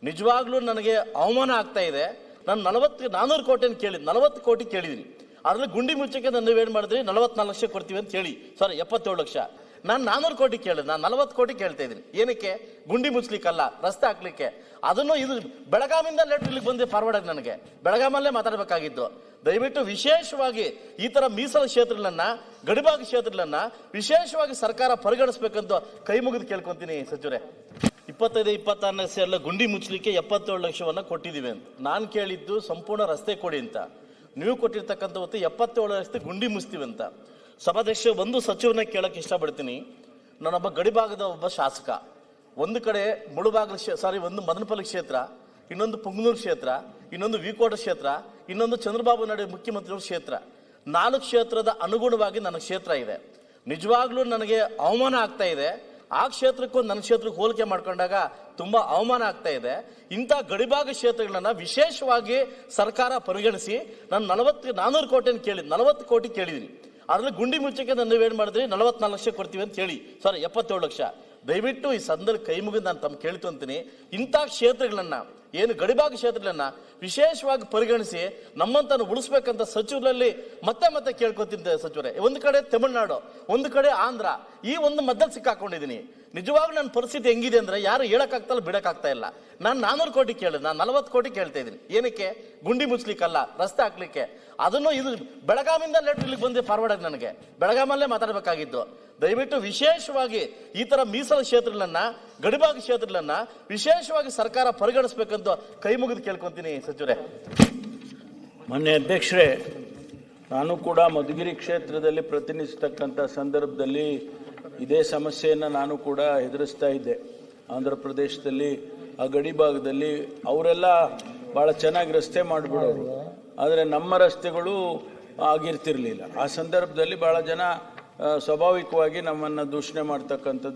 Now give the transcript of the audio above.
ನಿಜವಾಗ್ಲೂ ನನಗೆ ಅವಮಾನ ಆಗ್ತಾ ಇದೆ. ನಾನು 400 ಕೋಟಿ ಕೇಳಿದ್ 40 ಕೋಟಿ ಕೇಳಿದೀನಿ. ಅದ್ರಲ್ಲಿ ಗುಂಡಿ ಮುಚ್ಚಕ್ಕೆ ನನ್ನ ಏನು ಮಾಡಿದ್ರಿ 44 ಲಕ್ಷ ಕೊಡ್ತೀವಿ ಅಂತ ಹೇಳಿ, ಸಾರಿ 77 ಲಕ್ಷ. ನಾನು 400 ಕೋಟಿ ಕೇಳಿದ್, ನಾನು 40 ಕೋಟಿ ಕೇಳ್ತಾ ಇದ್ದೀನಿ. ಏನಕ್ಕೆ? ಗುಂಡಿ ಮುಚ್ಚಲಿಕ್ಕಲ್ಲ, ರಸ್ತೆ ಹಾಕ್ಲಿಕ್ಕೆ. ಅದನ್ನು ಇದು ಬೆಳಗಾವಿಂದ ಲೆಟರ್ ಇಲ್ಲಿಗೆ ಬಂದು ಫಾರ್ವರ್ಡ್ ಆಗಿ ನನಗೆ ಬೆಳಗಾಮಲ್ಲೇ ಮಾತಾಡಬೇಕಾಗಿದ್ದು. ದಯವಿಟ್ಟು ವಿಶೇಷವಾಗಿ ಈ ತರ ಮೀಸಲು ಕ್ಷೇತ್ರಗಳನ್ನ, ಗಡಿಭಾಗ ಕ್ಷೇತ್ರಗಳನ್ನ ವಿಶೇಷವಾಗಿ ಸರ್ಕಾರ ಪರಿಗಣಿಸಬೇಕಂತ ಕೈ ಮುಗಿದು ಕೇಳ್ಕೊಂತೀನಿ ಸಚಿವರೇ. 25-26ನೇ ಸೇರ್ಲ ಗುಂಡಿ ಮುಚ್ಚಲಿಕ್ಕೆ 77 ಲಕ್ಷವನ್ನ ಕೊಟ್ಟಿದ್ದೀವಿ ಅಂತ ನಾನು ಕೇಳಿದ್ದು. ಸಂಪೂರ್ಣ ರಸ್ತೆ ಕೊಡಿ ಅಂತ ನೀವು ಕೊಟ್ಟಿರ್ತಕ್ಕಂಥ ಹೊತ್ತು 77 ಲಕ್ಷ ಗುಂಡಿ ಮುಚ್ತೀವಿ ಅಂತ. ಸಭಾಧ್ಯಕ್ಷ, ಒಂದು ಸಚಿವರನ್ನ ಕೇಳಕ್ಕೆ ಇಷ್ಟಪಡ್ತೀನಿ. ನಾನೊಬ್ಬ ಗಡಿಭಾಗದ ಒಬ್ಬ ಶಾಸಕ. ಒಂದು ಕಡೆ ಒಂದು ಮದನಪಲ್ಲಿ ಕ್ಷೇತ್ರ, ಇನ್ನೊಂದು ಪುಂಗನೂರು ಕ್ಷೇತ್ರ, ಇನ್ನೊಂದು ವಿಕೋಟ ಕ್ಷೇತ್ರ, ಇನ್ನೊಂದು ಚಂದ್ರಬಾಬು ನಾಯ್ಡು ಮುಖ್ಯಮಂತ್ರಿಗಳ ಕ್ಷೇತ್ರ. 4 ಕ್ಷೇತ್ರದ ಅನುಗುಣವಾಗಿ ನನ್ನ ಕ್ಷೇತ್ರ ಇದೆ. ನಿಜವಾಗ್ಲೂ ನನಗೆ ಅವಮಾನ ಆಗ್ತಾ ಇದೆ. ಆ ಕ್ಷೇತ್ರಕ್ಕೂ ನನ್ನ ಕ್ಷೇತ್ರಕ್ಕೆ ಹೋಲಿಕೆ ಮಾಡ್ಕೊಂಡಾಗ ತುಂಬಾ ಅವಮಾನ ಆಗ್ತಾ ಇದೆ. ಇಂಥ ಗಡಿಭಾಗ ಕ್ಷೇತ್ರಗಳನ್ನ ವಿಶೇಷವಾಗಿ ಸರ್ಕಾರ ಪರಿಗಣಿಸಿ ನಾನು 400 ಕೋಟಿ ಕೇಳಿದ್ 40 ಕೋಟಿ ಕೇಳಿದೀನಿ. ಅದ್ರಲ್ಲಿ ಗುಂಡಿ ಮುಚ್ಚಕ್ಕೆ ನನ್ನ ಏನು ಮಾಡಿದ್ರಿ 44 ಲಕ್ಷ ಕೊಡ್ತೀವಿ ಅಂತ ಹೇಳಿ, ಸಾರಿ 77 ಲಕ್ಷ. ದಯವಿಟ್ಟು ಈ ಸಂದರ್ಭ ಕೈ ಮುಗಿದು ನಾನು ತಮ್ಮ ಕೇಳ್ತು ಅಂತೀನಿ. ಇಂಥ ಕ್ಷೇತ್ರಗಳನ್ನ, ಏನು ಗಡಿಭಾಗ ಕ್ಷೇತ್ರಗಳನ್ನ ವಿಶೇಷವಾಗಿ ಪರಿಗಣಿಸಿ ನಮ್ಮಂತನ್ನು ಉಳಿಸ್ಬೇಕಂತ ಸಚಿವರಲ್ಲಿ ಮತ್ತೆ ಕೇಳ್ಕೊತಿದ್ದೆ ಸಚಿವರೇ. ಒಂದು ಕಡೆ ತಮಿಳುನಾಡು, ಒಂದು ಕಡೆ ಆಂಧ್ರ, ಈ ಒಂದು ಮಧ್ಯದಲ್ಲಿ ಸಿಕ್ಕಾಕೊಂಡಿದ್ದೀನಿ. ನಿಜವಾಗ್ಲೂ ನನ್ನ ಪರಿಸ್ಥಿತಿ ಹೆಂಗಿದೆ ಅಂದ್ರೆ ಯಾರು ಹೇಳಕ್ಕಾಗ್ತಲ್ಲ, ಬಿಡಕ್ಕಾಗ್ತಾ ಇಲ್ಲ. ನಾನು 400 ಕೋಟಿ ಕೇಳಿದೆ, ನಾನು 40 ಕೋಟಿ ಕೇಳ್ತಾ ಇದ್ದೀನಿ. ಏನಕ್ಕೆ? ಗುಂಡಿ ಮುಚ್ಚಲಿಕ್ಕಲ್ಲ, ರಸ್ತೆ ಹಾಕ್ಲಿಕ್ಕೆ. ಅದನ್ನು ಇದು ಬೆಳಗಾವಿಂದ ಲೆಟರ್ ಇಲ್ಲಿಗೆ ಬಂದು ಫಾರ್ವರ್ಡ್ ಆಗಿ ನನಗೆ ಬೆಳಗಾಮಲ್ಲೇ ಮಾತಾಡಬೇಕಾಗಿದ್ದು. ದಯವಿಟ್ಟು ವಿಶೇಷವಾಗಿ ಈ ತರ ಮೀಸಲು ಕ್ಷೇತ್ರಗಳನ್ನ, ಗಡಿಭಾಗ ಕ್ಷೇತ್ರಗಳನ್ನ ವಿಶೇಷವಾಗಿ ಸರ್ಕಾರ ಪರಿಗಣಿಸಬೇಕಂತ ಕೈ ಮುಗಿದು ಕೇಳ್ಕೊಂತೀನಿ ಸಚಿವರೇ. ಮಾನ್ಯ ಅಧ್ಯಕ್ಷರೇ, ನಾನು ಕೂಡ ಮಧುಗಿರಿ ಕ್ಷೇತ್ರದಲ್ಲಿ ಪ್ರತಿನಿಧಿಸತಕ್ಕಂಥ ಸಂದರ್ಭದಲ್ಲಿ ಇದೇ ಸಮಸ್ಯೆಯನ್ನು ನಾನು ಕೂಡ ಎದುರಿಸ್ತಾ ಇದ್ದೆ. ಆಂಧ್ರ ಪ್ರದೇಶದಲ್ಲಿ ಆ ಗಡಿ ಭಾಗದಲ್ಲಿ ಅವರೆಲ್ಲ ಭಾಳ ಚೆನ್ನಾಗಿ ರಸ್ತೆ ಮಾಡಿಬಿಡೋರು, ಆದರೆ ನಮ್ಮ ರಸ್ತೆಗಳು ಆಗಿರ್ತಿರ್ಲಿಲ್ಲ. ಆ ಸಂದರ್ಭದಲ್ಲಿ ಭಾಳ ಜನ ಸ್ವಾಭಾವಿಕವಾಗಿ ನಮ್ಮನ್ನು ದೂಷಣೆ ಮಾಡ್ತಕ್ಕಂಥದ್ದು